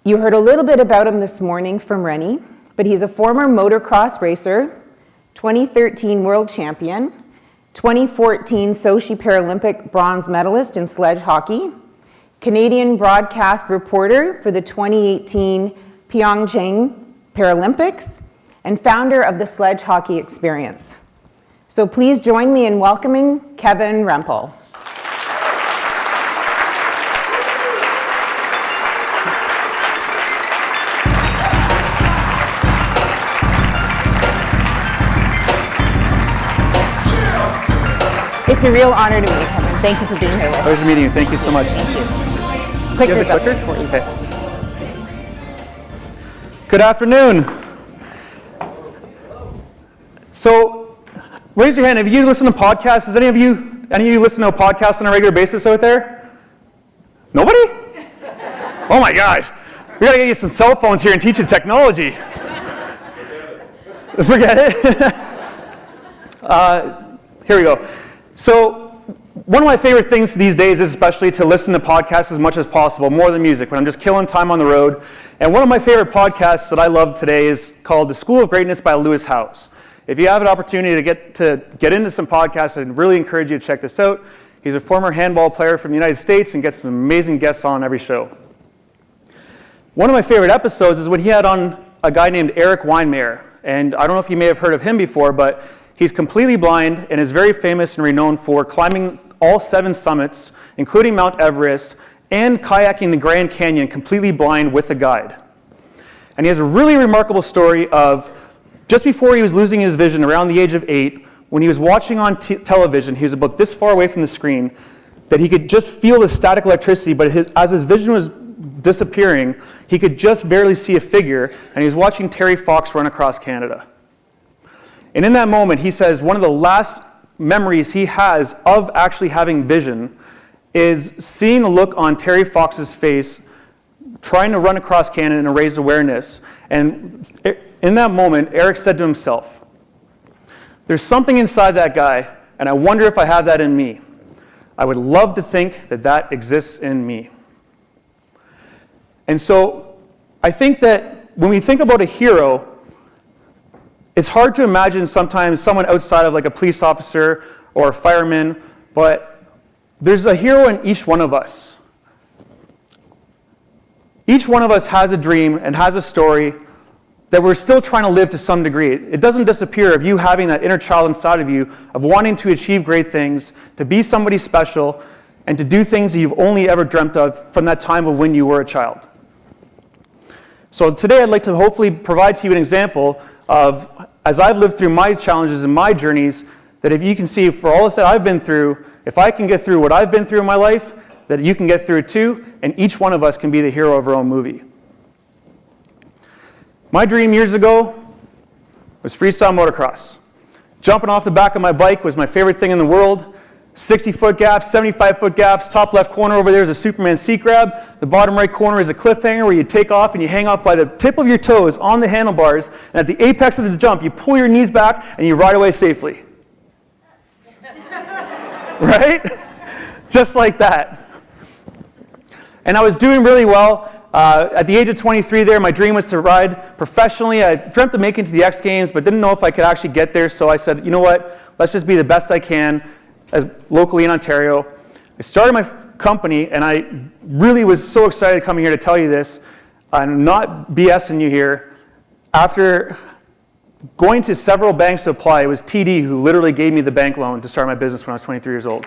You heard a little bit about him this morning from Rennie, but he's a former motocross racer, 2013 world champion, 2014 Sochi Paralympic bronze medalist in sledge hockey, Canadian broadcast reporter for the 2018 Pyeongchang Paralympics, and founder of the Sledge Hockey Experience. So please join me in welcoming Kevin Rempel. It's a real honor to meet you, Kevin. Thank you for being here with us. Pleasure meeting you. Thank you so much. Thank you. Clicker's up there for you. Okay. Good afternoon. So, raise your hand. Have you listened to podcasts? Does any of you listen to a podcast on a regular basis out there? Nobody? Oh my gosh. We gotta get you some cell phones here and teach you technology. Forget it. Here we go. So, one of my favorite things these days is especially to listen to podcasts as much as possible, more than music, when I'm just killing time on the road. And one of my favorite podcasts that I love today is called The School of Greatness by Lewis Howes. If you have an opportunity to get into some podcasts, I'd really encourage you to check this out. He's a former handball player from the United States and gets some amazing guests on every show. One of my favorite episodes is when he had on a guy named Eric Weinmeier. And I don't know if you may have heard of him before, but he's completely blind and is very famous and renowned for climbing all 7 summits, including Mount Everest, and kayaking the Grand Canyon completely blind with a guide. And he has a really remarkable story of just before he was losing his vision around the age of 8, when he was watching on television, he was about this far away from the screen, that he could just feel the static electricity, but as his vision was disappearing, he could just barely see a figure, and he was watching Terry Fox run across Canada. And in that moment, he says one of the last memories he has of actually having vision is seeing the look on Terry Fox's face, trying to run across Canada and raise awareness. And in that moment, Eric said to himself, "There's something inside that guy, and I wonder if I have that in me. I would love to think that that exists in me." And so I think that when we think about a hero, it's hard to imagine sometimes someone outside of like a police officer or a fireman, but there's a hero in each one of us. Each one of us has a dream and has a story that we're still trying to live to some degree. It doesn't disappear of you having that inner child inside of you of wanting to achieve great things, to be somebody special, and to do things that you've only ever dreamt of from that time of when you were a child. So today I'd like to hopefully provide to you an example of, as I've lived through my challenges and my journeys, that if you can see for all that I've been through, if I can get through what I've been through in my life, that you can get through it too, and each one of us can be the hero of our own movie. My dream years ago was freestyle motocross. Jumping off the back of my bike was my favorite thing in the world. 60-foot gaps, 75-foot gaps, top left corner over there is a Superman seat grab. The bottom right corner is a cliffhanger where you take off and you hang off by the tip of your toes on the handlebars, and at the apex of the jump, you pull your knees back and you ride away safely. Right? Just like that. And I was doing really well. At the age of 23 there, my dream was to ride professionally. I dreamt of making it to the X Games, but didn't know if I could actually get there, so I said, you know what, let's just be the best I can as locally in Ontario. I started my company, and I really was so excited coming here to tell you this. I'm not BSing you here. After going to several banks to apply, it was TD who literally gave me the bank loan to start my business when I was 23 years old.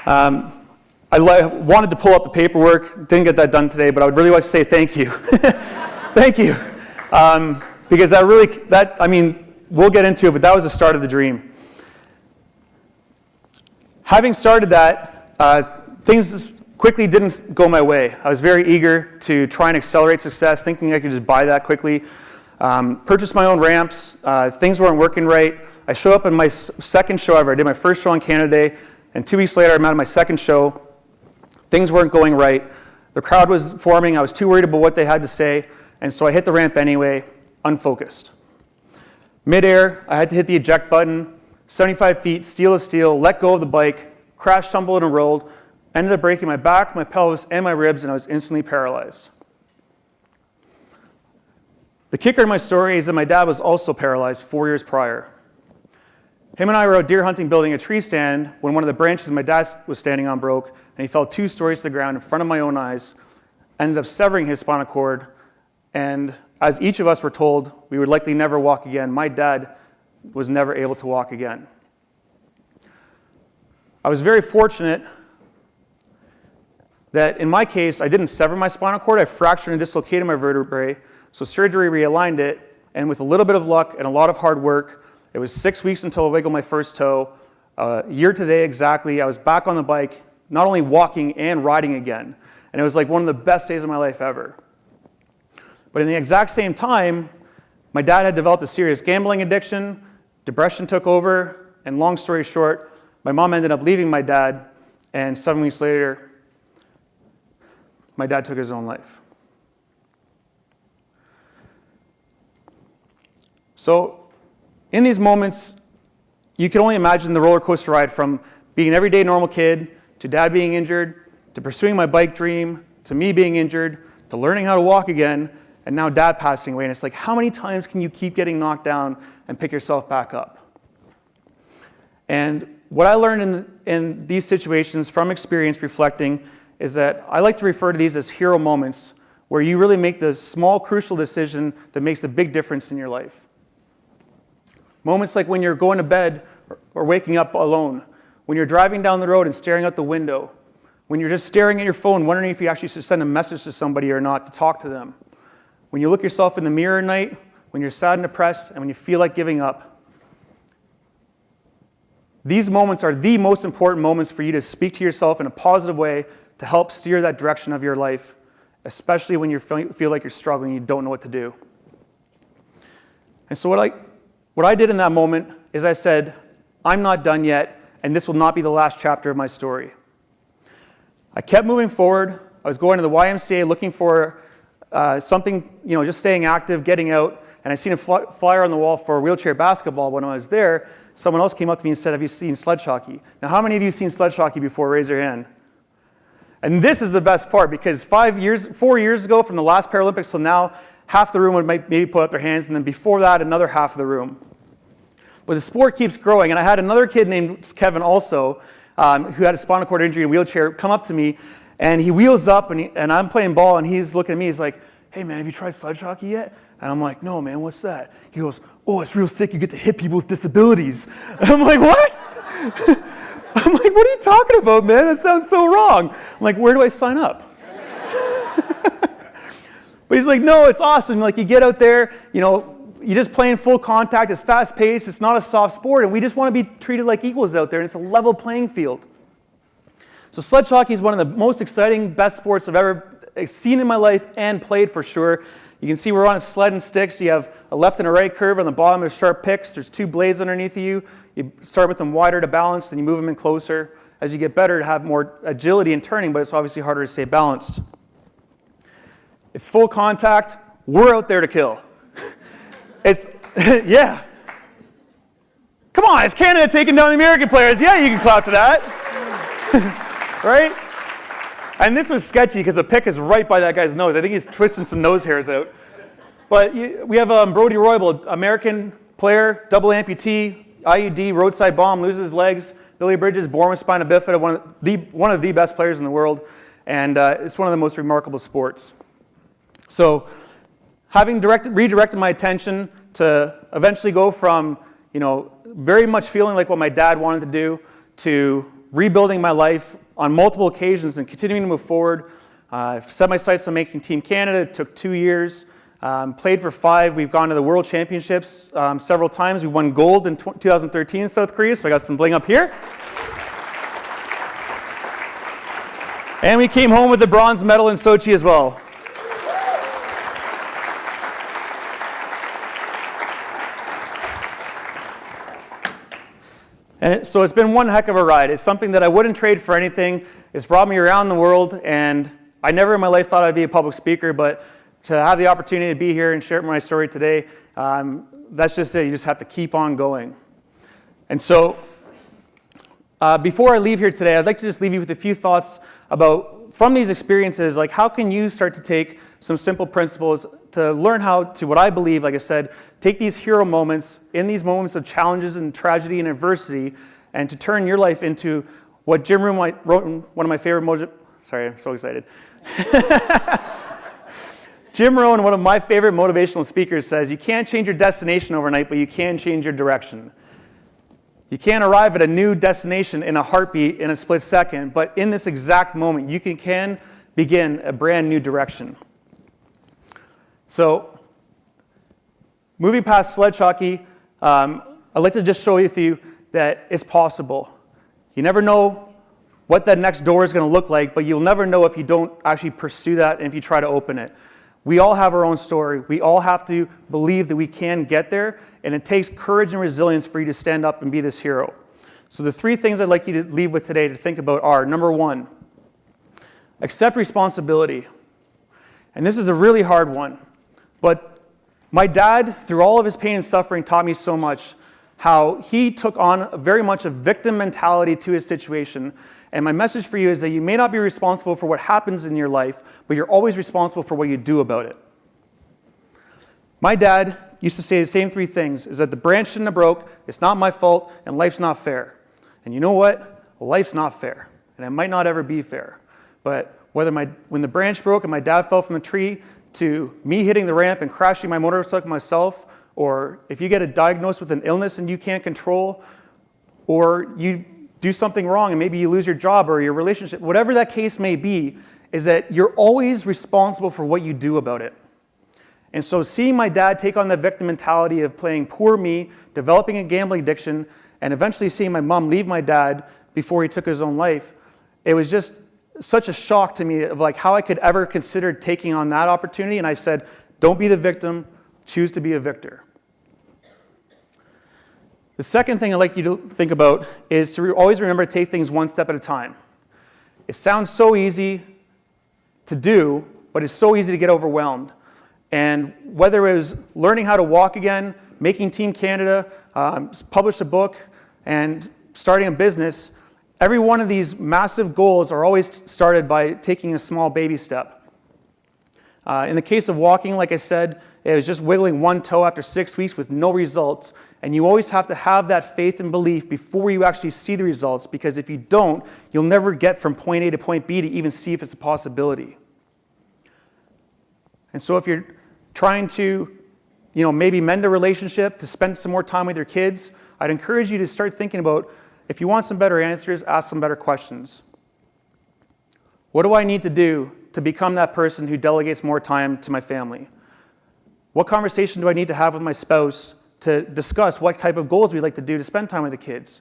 I wanted to pull up the paperwork, didn't get that done today, but I would really like to say thank you. Thank you. Because we'll get into it, but that was the start of the dream. Having started that, things quickly didn't go my way. I was very eager to try and accelerate success, thinking I could just buy that quickly. Purchased my own ramps. Things weren't working right. I showed up in my second show ever. I did my first show on Canada Day, and 2 weeks later, I'm at my second show. Things weren't going right. The crowd was forming. I was too worried about what they had to say, and so I hit the ramp anyway, unfocused. Mid-air, I had to hit the eject button, 75 feet, steel to steel, let go of the bike, crash, tumbled, and rolled, Ended up breaking my back, my pelvis, and my ribs, and I was instantly paralyzed. The kicker in my story is that my dad was also paralyzed 4 years prior. Him and I were out deer hunting building a tree stand when one of the branches my dad was standing on broke, and he fell 2 stories to the ground in front of my own eyes, ended up severing his spinal cord, and as each of us were told we would likely never walk again, my dad was never able to walk again. I was very fortunate that in my case, I didn't sever my spinal cord, I fractured and dislocated my vertebrae, so surgery realigned it, and with a little bit of luck and a lot of hard work, it was 6 weeks until I wiggled my first toe. A year today exactly, I was back on the bike, not only walking and riding again. And it was like one of the best days of my life ever. But in the exact same time, my dad had developed a serious gambling addiction, depression took over, and long story short, my mom ended up leaving my dad, and 7 weeks later, my dad took his own life. So, in these moments, you can only imagine the roller coaster ride from being an everyday normal kid, to dad being injured, to pursuing my bike dream, to me being injured, to learning how to walk again, and now dad passing away. And it's like, how many times can you keep getting knocked down and pick yourself back up? And what I learned in these situations from experience reflecting is that I like to refer to these as hero moments, where you really make the small, crucial decision that makes a big difference in your life. Moments like when you're going to bed or waking up alone, when you're driving down the road and staring out the window, when you're just staring at your phone wondering if you actually should send a message to somebody or not to talk to them, when you look yourself in the mirror at night, when you're sad and depressed, and when you feel like giving up. These moments are the most important moments for you to speak to yourself in a positive way to help steer that direction of your life, especially when you feel like you're struggling and you don't know what to do. And so what I did in that moment is I said, I'm not done yet, and this will not be the last chapter of my story. I kept moving forward. I was going to the YMCA looking for something, just staying active, getting out, and I seen a flyer on the wall for wheelchair basketball. When I was there, someone else came up to me and said, have you seen sledge hockey? Now, how many of you have seen sledge hockey before? Raise your hand. And this is the best part, because 4 years ago from the last Paralympics till now, half the room would maybe put up their hands, and then before that, another half of the room. But the sport keeps growing, and I had another kid named Kevin also, who had a spinal cord injury and wheelchair, come up to me, and he wheels up, and I'm playing ball, and he's looking at me, he's like, hey man, have you tried sledge hockey yet? And I'm like, no man, what's that? He goes, oh, it's real sick, you get to hit people with disabilities. And I'm like, what? I'm like, what are you talking about, man? That sounds so wrong. I'm like, where do I sign up? But he's like, no, it's awesome. Like, you get out there, you just play in full contact. It's fast paced. It's not a soft sport. And we just want to be treated like equals out there. And it's a level playing field. So sledge hockey is one of the most exciting, best sports I've ever seen in my life and played for sure. You can see we're on a sled and sticks. You have a left and a right curve. On the bottom, there's sharp picks. There's 2 blades underneath you. You start with them wider to balance, then you move them in closer. As you get better, to have more agility in turning, but it's obviously harder to stay balanced. It's full contact. We're out there to kill. Yeah. Come on, it's Canada taking down the American players. Yeah, you can clap to that. Right? And this was sketchy because the pick is right by that guy's nose. I think he's twisting some nose hairs out. But we have Brody Roybal, American player, double amputee, IUD, roadside bomb, loses his legs. Billy Bridges, born with spina bifida, one of the best players in the world. And it's one of the most remarkable sports. So having redirected my attention to eventually go from, very much feeling like what my dad wanted to do to rebuilding my life on multiple occasions and continuing to move forward. I've set my sights on making Team Canada. It took 2 years. Played for 5. We've gone to the World Championships several times. We won gold in 2013 in South Korea, so I got some bling up here. And we came home with the bronze medal in Sochi as well. And so it's been one heck of a ride. It's something that I wouldn't trade for anything. It's brought me around the world, and I never in my life thought I'd be a public speaker, but to have the opportunity to be here and share my story today, that's just it. You just have to keep on going. And so before I leave here today, I'd like to just leave you with a few thoughts about, from these experiences, like how can you start to take some simple principles to learn how to, what I believe, like I said, take these hero moments, in these moments of challenges and tragedy and adversity, and to turn your life into what Jim Rohn wrote in one of my favorite sorry, I'm so excited. Jim Rohn, one of my favorite motivational speakers, says, you can't change your destination overnight, but you can change your direction. You can't arrive at a new destination in a heartbeat in a split second, but in this exact moment, you can begin a brand new direction. So, moving past sledge hockey, I'd like to just show you that it's possible. You never know what that next door is going to look like, but you'll never know if you don't actually pursue that and if you try to open it. We all have our own story. We all have to believe that we can get there, and it takes courage and resilience for you to stand up and be this hero. So the 3 things I'd like you to leave with today to think about are, number 1, accept responsibility. And this is a really hard one, but my dad, through all of his pain and suffering, taught me so much how he took on very much a victim mentality to his situation. And my message for you is that you may not be responsible for what happens in your life, but you're always responsible for what you do about it. My dad used to say the same 3 things, is that the branch shouldn't have broke, it's not my fault, and life's not fair. And you know what? Life's not fair, and it might not ever be fair. But when the branch broke and my dad fell from a tree, to me hitting the ramp and crashing my motorcycle myself, or if you get diagnosed with an illness and you can't control, or you do something wrong and maybe you lose your job or your relationship, whatever that case may be, is that you're always responsible for what you do about it. And so seeing my dad take on the victim mentality of playing poor me, developing a gambling addiction, and eventually seeing my mom leave my dad before he took his own life, it was just such a shock to me of like how I could ever consider taking on that opportunity. And I said, don't be the victim, choose to be a victor. The second thing I'd like you to think about is to always remember to take things one step at a time. It sounds so easy to do, but it's so easy to get overwhelmed. And whether it was learning how to walk again, making Team Canada, publish a book, and starting a business, every one of these massive goals are always started by taking a small baby step. In the case of walking, like I said, it was just wiggling one toe after 6 weeks with no results. And you always have to have that faith and belief before you actually see the results, because if you don't, you'll never get from point A to point B to even see if it's a possibility. And so if you're trying to, maybe mend a relationship, to spend some more time with your kids, I'd encourage you to start thinking about, if you want some better answers, ask some better questions. What do I need to do to become that person who delegates more time to my family? What conversation do I need to have with my spouse to discuss what type of goals we'd like to do to spend time with the kids?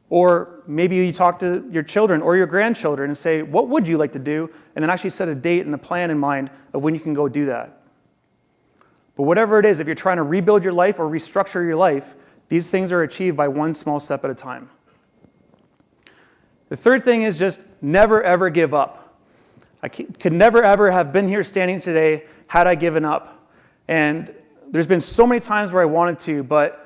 Or maybe you talk to your children or your grandchildren and say, what would you like to do? And then actually set a date and a plan in mind of when you can go do that. But whatever it is, if you're trying to rebuild your life or restructure your life, these things are achieved by one small step at a time. The third thing is just never ever give up. I could never ever have been here standing today had I given up. And there's been so many times where I wanted to, but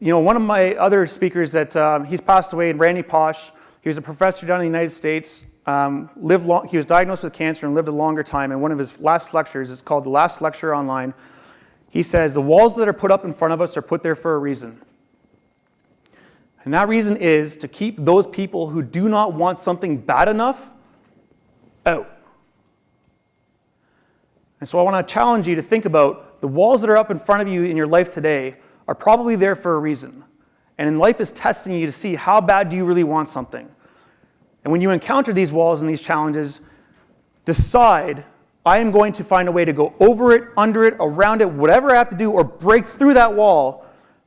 one of my other speakers that he's passed away, Randy Pausch, he was a professor down in the United States, he was diagnosed with cancer and lived a longer time. And one of his last lectures, it's called The Last Lecture Online, he says, the walls that are put up in front of us are put there for a reason. And that reason is to keep those people who do not want something bad enough out. And so I want to challenge you to think about the walls that are up in front of you in your life today are probably there for a reason. And in life is testing you to see how bad do you really want something. And when you encounter these walls and these challenges, decide, I am going to find a way to go over it, under it, around it, whatever I have to do, or break through that wall,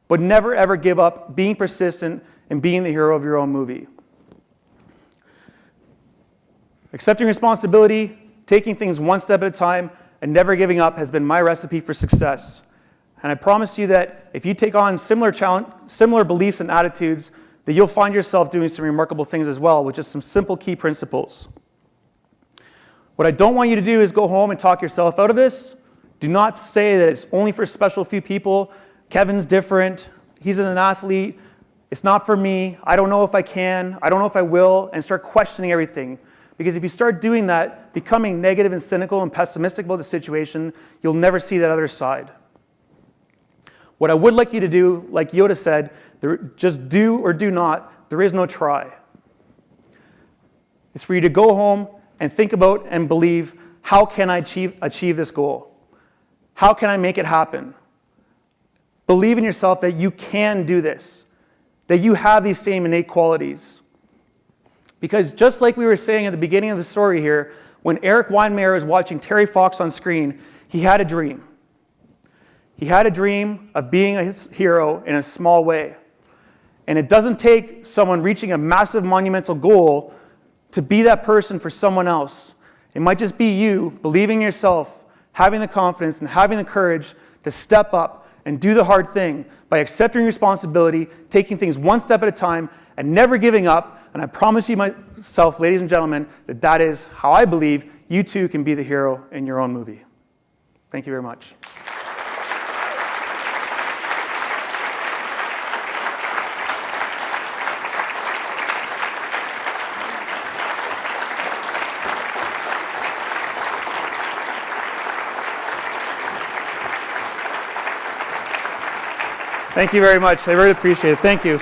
but never ever give up being persistent and being the hero of your own movie. Accepting responsibility, taking things one step at a time, and never giving up has been my recipe for success. And I promise you that if you take on similar beliefs and attitudes, that you'll find yourself doing some remarkable things as well, with just some simple key principles. What I don't want you to do is go home and talk yourself out of this. Do not say that it's only for a special few people. Kevin's different. He's an athlete. It's not for me. I don't know if I can. I don't know if I will, and start questioning everything. Because if you start doing that, becoming negative and cynical and pessimistic about the situation, you'll never see that other side. What I would like you to do, like Yoda said, just do or do not. There is no try. It's for you to go home and think about and believe, how can I achieve this goal? How can I make it happen? Believe in yourself that you can do this, that you have these same innate qualities. Because just like we were saying at the beginning of the story here, when Eric Weinmeier was watching Terry Fox on screen, he had a dream. He had a dream of being a hero in a small way. And it doesn't take someone reaching a massive monumental goal to be that person for someone else. It might just be you believing in yourself, having the confidence and having the courage to step up and do the hard thing by accepting responsibility, taking things one step at a time, and never giving up. And I promise you myself, ladies and gentlemen, that that is how I believe you too can be the hero in your own movie. Thank you very much. Thank you very much. I really appreciate it. Thank you.